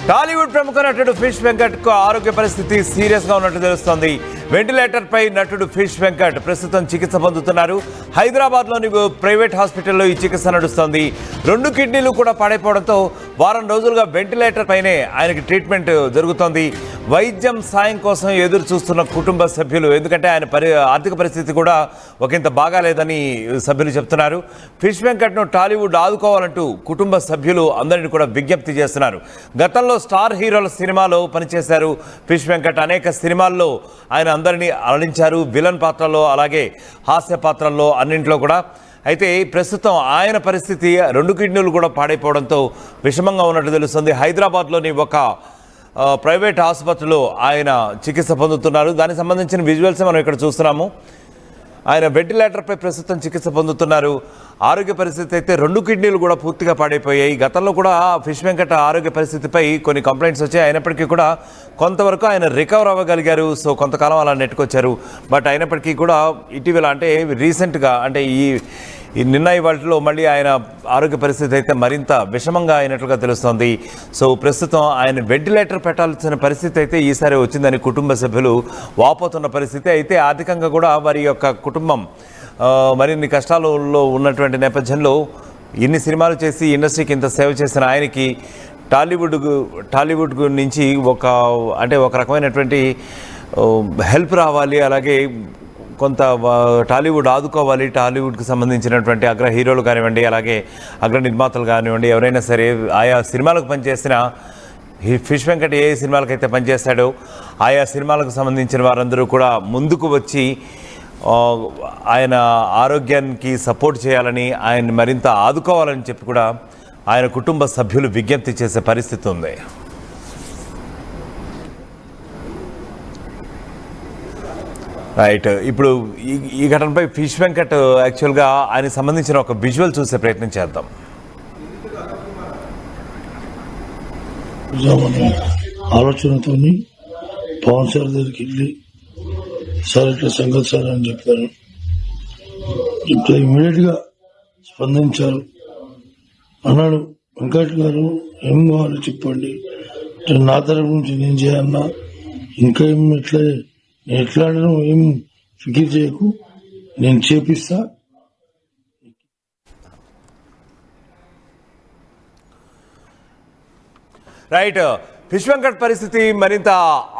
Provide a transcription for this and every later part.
టాలీవుడ్ ప్రముఖ నటుడు ఫిష్ వెంకట్ కు ఆరోగ్య పరిస్థితి సీరియస్ గా ఉన్నట్టు తెలుస్తోంది. వెంటిలేటర్ పై నటుడు ఫిష్ వెంకట్ ప్రస్తుతం చికిత్స పొందుతున్నారు. హైదరాబాద్ లోని ప్రైవేట్ హాస్పిటల్లో ఈ చికిత్స నడుస్తోంది. 2 కిడ్నీలు కూడా పాడైపోవడంతో వారం రోజులుగా వెంటిలేటర్ పైనే ఆయనకి ట్రీట్మెంట్ జరుగుతోంది. వైద్యం సాయం కోసం ఎదురు చూస్తున్న కుటుంబ సభ్యులు, ఎందుకంటే ఆయన ఆర్థిక పరిస్థితి కూడా ఒకంత బాగాలేదని సభ్యులు చెప్తున్నారు. ఫిష్ వెంకట్ను టాలీవుడ్ ఆదుకోవాలంటూ కుటుంబ సభ్యులు అందరినీ కూడా విజ్ఞప్తి చేస్తున్నారు. గతంలో స్టార్ హీరోల సినిమాలో పనిచేశారు ఫిష్ వెంకట్. అనేక సినిమాల్లో ఆయన అందరినీ అలరించారు, విలన్ పాత్రల్లో అలాగే హాస్య పాత్రల్లో అన్నింటిలో కూడా. అయితే ప్రస్తుతం ఆయన పరిస్థితి 2 కిడ్నీలు కూడా పాడైపోవడంతో విషమంగా ఉన్నట్టు తెలుస్తుంది. హైదరాబాద్లోని ఒక ప్రైవేట్ ఆసుపత్రిలో ఆయన చికిత్స పొందుతున్నారు. దానికి సంబంధించిన విజువల్స్ మనం ఇక్కడ చూస్తున్నాము. ఆయన వెంటిలేటర్పై ప్రస్తుతం చికిత్స పొందుతున్నారు. ఆరోగ్య పరిస్థితి అయితే 2 కిడ్నీలు కూడా పూర్తిగా పాడైపోయాయి. గతంలో కూడా ఫిష్ వెంకట ఆరోగ్య పరిస్థితిపై కొన్ని కంప్లైంట్స్ వచ్చాయి. అయినప్పటికీ కూడా కొంతవరకు ఆయన రికవర్ అవ్వగలిగారు. సో కొంతకాలం అలా నెట్టుకొచ్చారు. బట్ అయినప్పటికీ కూడా ఇటీవల అంటే రీసెంట్గా అంటే నిన్న వాటిలో మళ్ళీ ఆయన ఆరోగ్య పరిస్థితి అయితే మరింత విషమంగా అయినట్లుగా తెలుస్తోంది. సో ప్రస్తుతం ఆయన వెంటిలేటర్ పెట్టాల్సిన పరిస్థితి అయితే ఈసారి వచ్చిందని కుటుంబ సభ్యులు వాపోతున్న పరిస్థితి. అయితే ఆర్థికంగా కూడా వారి యొక్క కుటుంబం మరిన్ని కష్టాలలో ఉన్నటువంటి నేపథ్యంలో ఇన్ని సినిమాలు చేసి ఇండస్ట్రీకి ఇంత సేవ చేసిన ఆయనకి టాలీవుడ్ నుంచి ఒక రకమైనటువంటి హెల్ప్ రావాలి, అలాగే కొంత టాలీవుడ్ ఆదుకోవాలి. టాలీవుడ్కి సంబంధించినటువంటి అగ్ర హీరోలు కానివ్వండి, అలాగే అగ్ర నిర్మాతలు కానివ్వండి, ఎవరైనా సరే ఆయా సినిమాలకు పనిచేసిన ఫిష్ వెంకట్ ఏ సినిమాలకైతే పనిచేస్తాడో ఆయా సినిమాలకు సంబంధించిన వారందరూ కూడా ముందుకు వచ్చి ఆయన ఆరోగ్యానికి సపోర్ట్ చేయాలని, ఆయన్ని మరింత ఆదుకోవాలని చెప్పి కూడా ఆయన కుటుంబ సభ్యులు విజ్ఞప్తి చేసే పరిస్థితి ఉంది. రైట్, ఇప్పుడు ఈ ఘటనపై ఫిష్ వెంకట్ యాక్చువల్గా ఆయనకు సంబంధించిన ఒక విజువల్ చూసే ప్రయత్నం చేద్దాం. ఆలోచనతో పవన్ సార్ దగ్గరికి వెళ్ళి సార్ ఇట్లా సంగతి సార్ అని చెప్పారు. చెప్తే ఇమీడియట్ గా స్పందించారు. అన్నాడు, వెంకట్ గారు ఏం కావాలో చెప్పండి, నా తరపు నుంచి నేను చేయన్నా, ఇంకా ఏం ఎట్లా ఏం ఫికిర్ చేయకు, నేను చేపిస్తా. రైట్, ఫిష్ వెంకట్ పరిస్థితి మరింత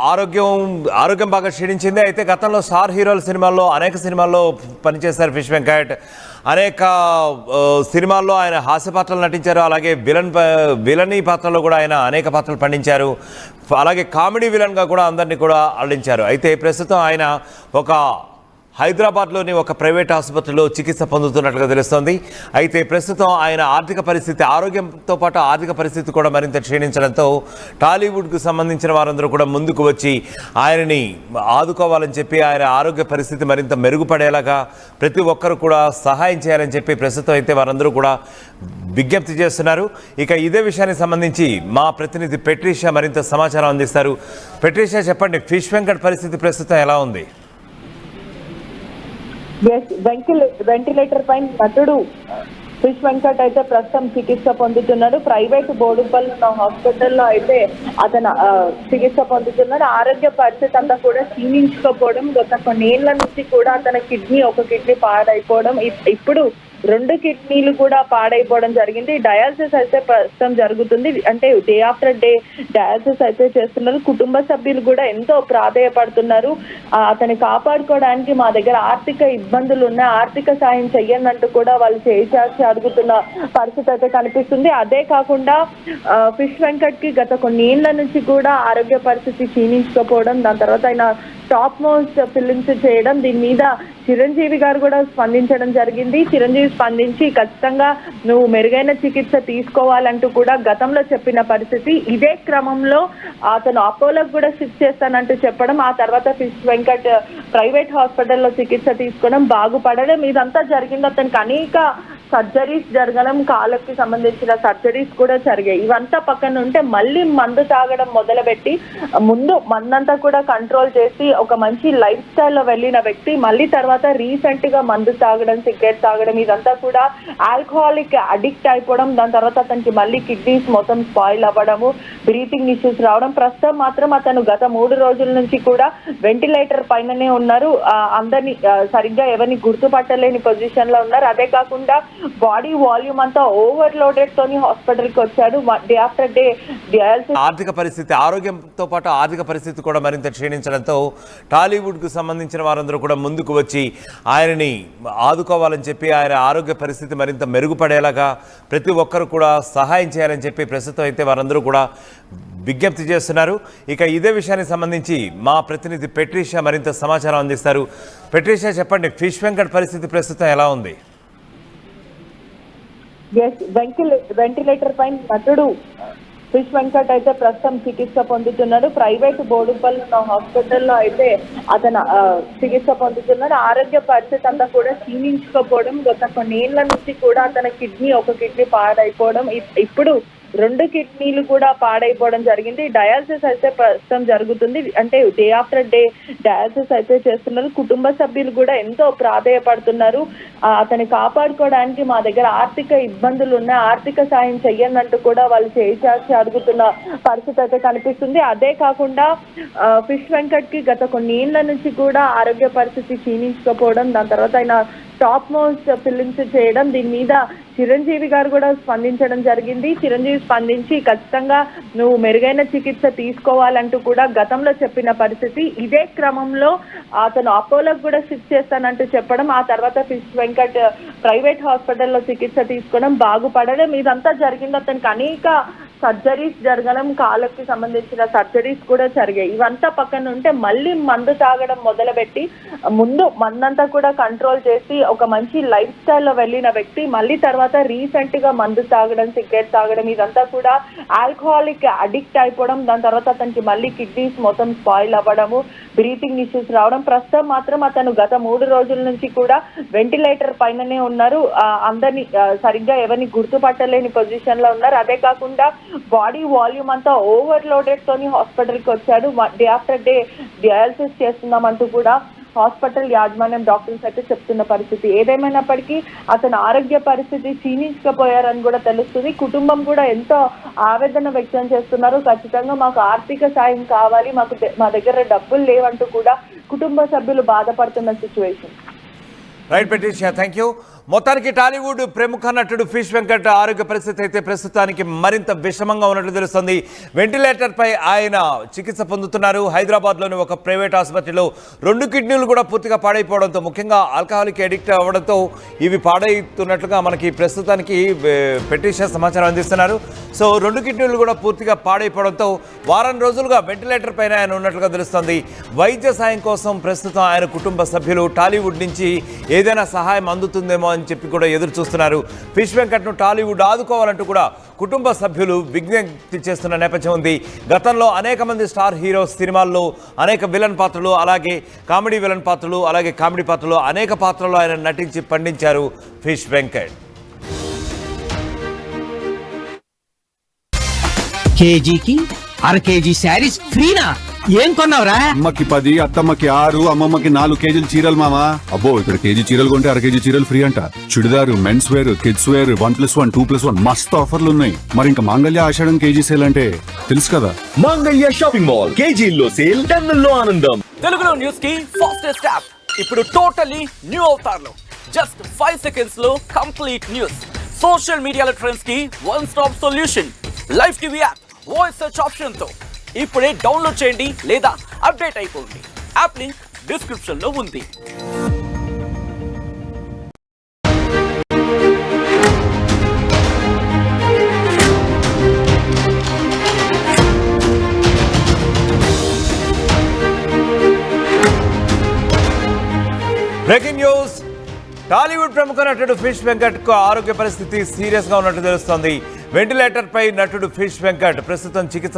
ఆరోగ్యం బాగా క్షీణించింది. అయితే గతంలో స్టార్ హీరోల సినిమాల్లో అనేక సినిమాల్లో పనిచేశారు ఫిష్ వెంకట్. అనేక సినిమాల్లో ఆయన హాస్య పాత్రలు నటించారు, అలాగే విలనీ పాత్రలో కూడా ఆయన అనేక పాత్రలు పండించారు. అలాగే కామెడీ విలన్గా కూడా అందరినీ కూడా అల్లించారు. అయితే ప్రస్తుతం ఆయన హైదరాబాద్లోని ఒక ప్రైవేట్ ఆసుపత్రిలో చికిత్స పొందుతున్నట్లుగా తెలుస్తోంది. అయితే ప్రస్తుతం ఆయన ఆరోగ్యంతో పాటు ఆర్థిక పరిస్థితి కూడా మరింత క్షీణించడంతో టాలీవుడ్కు సంబంధించిన వారందరూ కూడా ముందుకు వచ్చి ఆయనని ఆదుకోవాలని చెప్పి, ఆయన ఆరోగ్య పరిస్థితి మరింత మెరుగుపడేలాగా ప్రతి ఒక్కరు కూడా సహాయం చేయాలని చెప్పి ప్రస్తుతం అయితే వారందరూ కూడా విజ్ఞప్తి చేస్తున్నారు. ఇక ఇదే విషయానికి సంబంధించి మా ప్రతినిధి పెట్రీషియా మరింత సమాచారం అందిస్తారు. పెట్రీషియా, చెప్పండి, ఫిష్ వెంకట్ పరిస్థితి ప్రస్తుతం ఎలా ఉంది? వెంటిలేటర్ పైన నటుడు ఫిష్ వెంకట్ అయితే ప్రస్తుతం చికిత్స పొందుతున్నాడు. ప్రైవేట్ బోడుపల్లి ఉన్న హాస్పిటల్లో అయితే అతను చికిత్స పొందుతున్నాడు. ఆరోగ్య పరిస్థితి అంతా కూడా క్షీణించుకోపోవడం, గత కొన్నేళ్ల నుంచి కూడా ఒక కిడ్నీ పాడైపోవడం, ఇప్పుడు 2 కిడ్నీలు కూడా పాడైపోవడం జరిగింది. డయాలసిస్ అయితే ప్రస్తుతం జరుగుతుంది. అంటే డే ఆఫ్టర్ డే డయాలసిస్ అయితే చేస్తున్నారు. కుటుంబ సభ్యులు కూడా ఎంతో ప్రాధేయపడుతున్నారు. అతన్ని కాపాడుకోవడానికి మా దగ్గర ఆర్థిక ఇబ్బందులు ఉన్నాయి, ఆర్థిక సాయం చెయ్యనంటూ కూడా వాళ్ళు చేసి అడుగుతున్న పరిస్థితి అయితే కనిపిస్తుంది. అదే కాకుండా ఫిష్ వెంకట్ కి గత కొన్నేళ్ల నుంచి కూడా ఆరోగ్య పరిస్థితి క్షీణించుకోపోవడం, దాని తర్వాత ఆయన టాప్ మోస్ట్ ఫిలిమ్స్ చేయడం, దీని మీద చిరంజీవి గారు కూడా స్పందించడం జరిగింది. చిరంజీవి స్పందించి ఖచ్చితంగా నువ్వు మెరుగైన చికిత్స తీసుకోవాలంటూ కూడా గతంలో చెప్పిన పరిస్థితి. ఇదే క్రమంలో అతను అపోలోకి కూడా షిఫ్ట్ చేస్తానంటూ చెప్పడం, ఆ తర్వాత ఫిష్ వెంకట్ ప్రైవేట్ హాస్పిటల్లో చికిత్స తీసుకోవడం, బాగుపడడం, ఇదంతా జరిగింది. అతనికి అనేక సర్జరీస్ జరగడం, కాళ్ళకి సంబంధించిన సర్జరీస్ కూడా జరిగాయి. ఇవంతా పక్కన ఉంటే మళ్ళీ మందు తాగడం మొదలుపెట్టి ముందు మందంతా కూడా కంట్రోల్ చేసి ఒక మంచి లైఫ్ స్టైల్లో వెళ్ళిన వ్యక్తి మళ్ళీ తర్వాత రీసెంట్ గా మందు తాగడం, సిగరెట్ తాగడం, ఇదంతా కూడా ఆల్కహాలిక్ అడిక్ట్ అయిపోవడం, దాని తర్వాత అతనికి మళ్ళీ కిడ్నీస్ మొత్తం స్పాయిల్ అవ్వడము, బ్రీతింగ్ ఇష్యూస్ రావడం. ప్రస్తుతం మాత్రం అతను గత 3 రోజుల నుంచి కూడా వెంటిలేటర్ పైననే ఉన్నారు. అందరినీ సరిగ్గా ఎవరిని గుర్తుపట్టలేని పొజిషన్ లో ఉన్నారు. అదే కాకుండా బాడీ వాల్యూమ్ అంతా ఓవర్లోడెడ్ తోని హాస్పిటల్ కి వచ్చాడు. Day after day dialysis. ఆర్థిక పరిస్థితి, ఆరోగ్యంతో పాటు ఆర్థిక పరిస్థితి కూడా మరింత క్షీణించడంతో టాలీవుడ్ కు సంబంధించిన వారందరూ కూడా ముందుకు వచ్చి ఆయనని ఆదుకోవాలని చెప్పి, ఆయన ఆరోగ్య పరిస్థితి మరింత మెరుగుపడేలాగా ప్రతి ఒక్కరు కూడా సహాయం చేయాలని చెప్పి ప్రస్తుతం అయితే వారందరూ కూడా విజ్ఞప్తి చేస్తున్నారు. ఇక ఇదే విషయానికి సంబంధించి మా ప్రతినిధి పెట్రీషియా మరింత సమాచారం అందిస్తారు. పెట్రీషియా, చెప్పండి, ఫిష్ వెంకట్ పరిస్థితి ప్రస్తుతం ఎలా ఉంది? వెంటిలేటర్ పైన నటుడు ఫిష్ వెంకట్ అయితే ప్రస్తుతం చికిత్స పొందుతున్నాడు. ప్రైవేట్ బోడుపల్లి ఉన్న హాస్పిటల్లో అయితే అతను చికిత్స పొందుతున్నాడు. ఆరోగ్య పరిస్థితి అంతా కూడా క్షీణించుకోపోవడం, గత కొన్నేళ్ల నుంచి కూడా అతని ఒక కిడ్నీ పాడైపోవడం, ఇప్పుడు 2 కిడ్నీలు కూడా పాడైపోవడం జరిగింది. డయాలసిస్ అయితే ప్రస్తుతం జరుగుతుంది. అంటే డే ఆఫ్టర్ డే డయాలసిస్ అయితే చేస్తున్నారు. కుటుంబ సభ్యులు కూడా ఎంతో ప్రాధేయపడుతున్నారు. అతన్ని కాపాడుకోవడానికి మా దగ్గర ఆర్థిక ఇబ్బందులు ఉన్నాయి, ఆర్థిక సాయం చెయ్యనంటూ కూడా వాళ్ళు చేసి అడుగుతున్న పరిస్థితి అయితే కనిపిస్తుంది. అదే కాకుండా ఫిష్ వెంకట్ కి గత కొన్నేళ్ల నుంచి కూడా ఆరోగ్య పరిస్థితి క్షీణించకపోవడం, దాని తర్వాత ఆయన టాప్ మోస్ట్ ఫిలిమ్స్ చేయడం, దీని మీద చిరంజీవి గారు కూడా స్పందించడం జరిగింది. చిరంజీవి స్పందించి ఖచ్చితంగా నువ్వు మెరుగైన చికిత్స తీసుకోవాలంటూ కూడా గతంలో చెప్పిన పరిస్థితి. ఇదే క్రమంలో అతను అపోలోకి కూడా షిఫ్ట్ చేస్తానంటూ చెప్పడం, ఆ తర్వాత ఫిష్ వెంకట్ ప్రైవేట్ హాస్పిటల్లో చికిత్స తీసుకోవడం, బాగుపడడం, ఇదంతా జరిగింది. అతనికి అనేక సర్జరీస్ జరగడం, కాళ్ళకి సంబంధించిన సర్జరీస్ కూడా జరిగాయి. ఇవంతా పక్కన ఉంటే మళ్ళీ మందు తాగడం మొదలుపెట్టి ముందు మందంతా కూడా కంట్రోల్ చేసి ఒక మంచి లైఫ్ స్టైల్లో వెళ్ళిన వ్యక్తి మళ్ళీ తర్వాత రీసెంట్ గా మందు తాగడం, సిగరెట్ తాగడం, ఇదంతా కూడా ఆల్కహాలిక్ అడిక్ట్ అయిపోవడం, దాని తర్వాత అతనికి మళ్ళీ కిడ్నీస్ మొత్తం స్పాయిల్ అవ్వడము, బ్రీతింగ్ ఇష్యూస్ రావడం. ప్రస్తుతం మాత్రం అతను గత 3 రోజుల నుంచి కూడా వెంటిలేటర్ పైననే ఉన్నారు. అందరినీ సరిగ్గా ఎవరిని గుర్తుపట్టలేని పొజిషన్ లో ఉన్నారు. అదే కాకుండా బాడీ వాల్యూమ్ అంతా ఓవర్లోడెడ్ తోని హాస్పిటల్ కి వచ్చాడు. డే ఆఫ్టర్ డే డయాలసిస్ చేస్తున్నామంటూ కూడా హాస్పిటల్ యాజమాన్యం, డాక్టర్స్ అయితే చెప్తున్న పరిస్థితి. ఏదేమైనప్పటికీ అతని ఆరోగ్య పరిస్థితి క్షీణించకపోయారని కూడా తెలుస్తుంది. కుటుంబం కూడా ఎంతో ఆవేదన వ్యక్తం చేస్తున్నారు. ఖచ్చితంగా మాకు ఆర్థిక సాయం కావాలి, మా దగ్గర డబ్బులు లేవంటూ కూడా కుటుంబ సభ్యులు బాధపడుతున్న situation. Right Patricia, thank you. మొత్తానికి టాలీవుడ్ ప్రముఖ నటుడు ఫిష్ వెంకట్ ఆరోగ్య పరిస్థితి అయితే ప్రస్తుతానికి మరింత విషమంగా ఉన్నట్లు తెలుస్తుంది. వెంటిలేటర్ పై ఆయన చికిత్స పొందుతున్నారు. హైదరాబాద్లోని ఒక ప్రైవేట్ ఆసుపత్రిలో 2 కిడ్నీలు కూడా పూర్తిగా పాడైపోవడంతో, ముఖ్యంగా ఆల్కహాలిక్ అడిక్ట్ అవ్వడంతో ఇవి పాడైతున్నట్లుగా మనకి ప్రస్తుతానికి పెట్రీషియా సమాచారం అందిస్తున్నారు. సో 2 కిడ్నీలు కూడా పూర్తిగా పాడైపోవడంతో వారం రోజులుగా వెంటిలేటర్ పైన ఆయన ఉన్నట్లుగా తెలుస్తుంది. వైద్య సాయం కోసం ప్రస్తుతం ఆయన కుటుంబ సభ్యులు టాలీవుడ్ నుంచి ఏదైనా సహాయం అందుతుందేమో అని చెప్పి కూడా ఎదురు చూస్తున్నారు. ఫిష్ వెంకట్ను టాలీవుడ్ ఆదుకోవాలంటూ కూడా కుటుంబ సభ్యులు విజ్ఞప్తి చేస్తున్న నేపథ్యం ఉంది. గతంలో అనేక మంది స్టార్ హీరోస్ సినిమాల్లో అనేక విలన్ పాత్రలు, అలాగే కామెడీ విలన్ పాత్రలు, అలాగే కామెడీ పాత్రలు, అనేక పాత్రలు ఆయన నటించి పండించారు ఫిష్ వెంకట్. కేజీకి 1/2 కేజీ శారీస్ ఫ్రీనా? ఏం కొన్నావురా? అమ్మకి 10, అత్తమ్మకి 6, అమ్మమ్మకి 4 కేజీలు చీరలు మామా. అబ్బో, ఇక్కడ కేజీ చీరలు కొంటే 1/2 కేజీ చీరలు ఫ్రీ అంట. Churidar, men's wear, kids wear, 1+1, 2+1 మస్తు ఆఫర్లు ఉన్నాయి. మరి ఇంకా మాంగళ్య ఆషాఢం కేజీ సేల్ అంటే తెలుసు కదా. మాంగళ్య షాపింగ్ మాల్, కేజీల్లో సేల్, టన్నుల్లో ఆనందం. తెలుగులో న్యూస్ కి ఫాస్టెస్ట్ యాప్ ఇప్పుడు టోటలీ న్యూ అవతార్లో. జస్ట్ 5 సెకండ్స్ లో కంప్లీట్ న్యూస్, సోషల్ మీడియాలో ట్రెండ్స్ కి one stop solution, live TV app, voice search option తో ఇప్పుడే డౌన్లోడ్ చేయండి లేదా అప్డేట్ అయిపోండి. యాప్ లింక్ డిస్క్రిప్షన్ లో ఉంది. Breaking news. టాలీవుడ్ ప్రముఖ నటుడు ఫిష్ వెంకట్ కు ఆరోగ్య పరిస్థితి సీరియస్ గా ఉన్నట్టు తెలుస్తోంది. వెంటిలేటర్ పై నటుడు ఫిష్ వెంకట్ ప్రస్తుతం చికిత్స